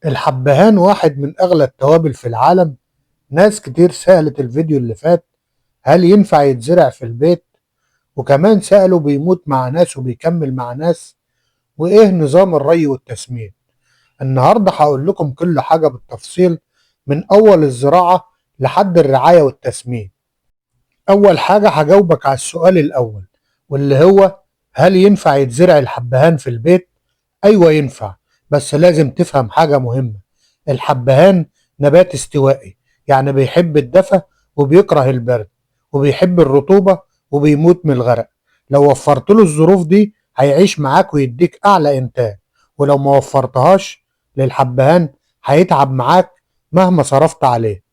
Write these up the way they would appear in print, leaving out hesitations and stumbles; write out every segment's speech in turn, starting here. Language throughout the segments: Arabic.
الحبهان واحد من أغلى التوابل في العالم. ناس كتير سألت الفيديو اللي فات هل ينفع يتزرع في البيت، وكمان سألوا بيموت مع ناس وبيكمل مع ناس، وإيه نظام الري والتسميد. النهاردة هقول لكم كل حاجة بالتفصيل من أول الزراعة لحد الرعاية والتسميد. أول حاجة هجاوبك على السؤال الأول، واللي هو هل ينفع يتزرع الحبهان في البيت؟ أيوة ينفع، بس لازم تفهم حاجة مهمة. الحبهان نبات استوائي، يعني بيحب الدفا وبيكره البرد وبيحب الرطوبة وبيموت من الغرق. لو وفرت له الظروف دي هيعيش معاك ويديك أعلى إنتاج، ولو ما وفرتهاش للحبهان هيتعب معاك مهما صرفت عليه.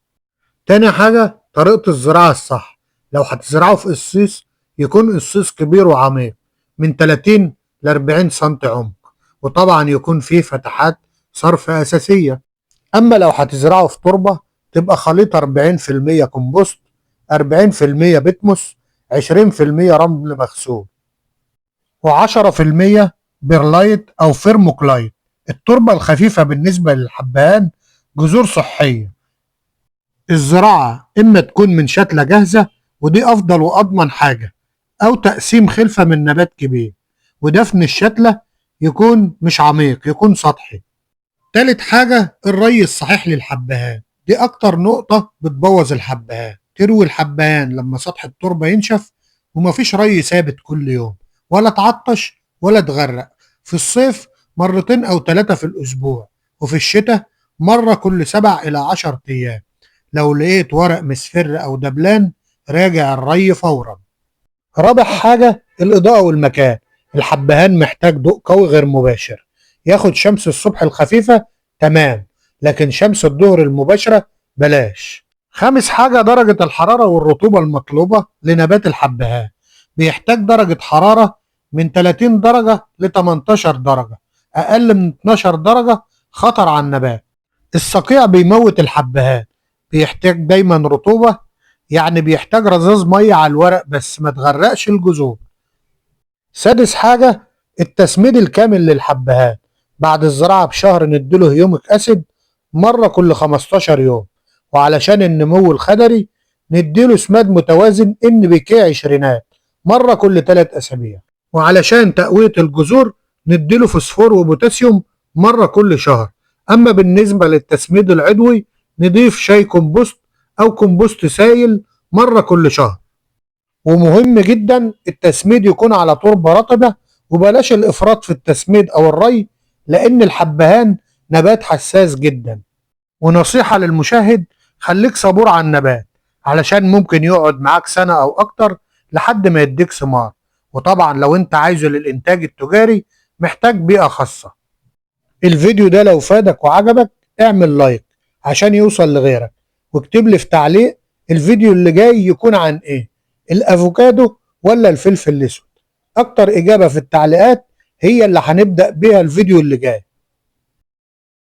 تاني حاجة طريقة الزراعة الصح. لو هتزرعه في قصيص يكون قصيص كبير وعميق من 30 ل 40 سم عمق، وطبعا يكون فيه فتحات صرف أساسية. أما لو هتزرعه في تربة تبقى خليط 40% كومبوست، 40% بتموس، 20% رمل مغسول، و10% بيرلايت أو فيرموكلايت. التربة الخفيفة بالنسبة للحبهان جذور صحية. الزراعة إما تكون من شتلة جاهزة، ودي أفضل وأضمن حاجة، أو تقسيم خلفة من نبات كبير، ودفن الشتلة يكون مش عميق، يكون سطحي. تالت حاجة الري الصحيح للحبهان، دي أكتر نقطة بتبوظ الحبهان. تروي الحبهان لما سطح التربة ينشف، ومفيش ري ثابت كل يوم، ولا تعطش ولا تغرق. في الصيف مرتين أو 3 في الأسبوع، وفي الشتاء مرة كل 7 إلى 10 أيام. لو لقيت ورق مصفر أو دبلان راجع الري فورا. رابع حاجة الإضاءة والمكان. الحبهان محتاج ضوء قوي غير مباشر، ياخد شمس الصبح الخفيفة تمام، لكن شمس الظهر المباشرة بلاش. خامس حاجة درجة الحرارة والرطوبة المطلوبة لنبات الحبهان. بيحتاج درجة حرارة من 30 درجة ل 18 درجة، أقل من 12 درجة خطر على النبات. الصقيع بيموت الحبهان. بيحتاج دايما رطوبة، يعني بيحتاج رذاذ مية على الورق بس ما تغرقش الجذور. سادس حاجة التسميد الكامل للحبهان. بعد الزراعة بشهر نديله هيوميك أسيد مرة كل 15 يوم، وعلشان النمو الخضري نديله سماد متوازن NPK 20 مرة كل 3 أسابيع، وعلشان تقوية الجذور نديله فوسفور وبوتاسيوم مرة كل شهر. أما بالنسبة للتسميد العضوي نضيف شاي كومبوست أو كومبوست سائل مرة كل شهر. ومهم جدا التسميد يكون على تربة رطبة، وبلاش الإفراط في التسميد أو الري، لأن الحبهان نبات حساس جدا. ونصيحة للمشاهد، خليك صبور على النبات، علشان ممكن يقعد معاك سنة أو أكتر لحد ما يديك ثمار. وطبعا لو انت عايزه للإنتاج التجاري محتاج بيئة خاصة. الفيديو ده لو فادك وعجبك اعمل لايك عشان يوصل لغيرك، واكتب لي في تعليق الفيديو اللي جاي يكون عن ايه، الافوكادو ولا الفلفل الاسود. اكتر اجابة في التعليقات هي اللي هنبدأ بيها الفيديو اللي جاي.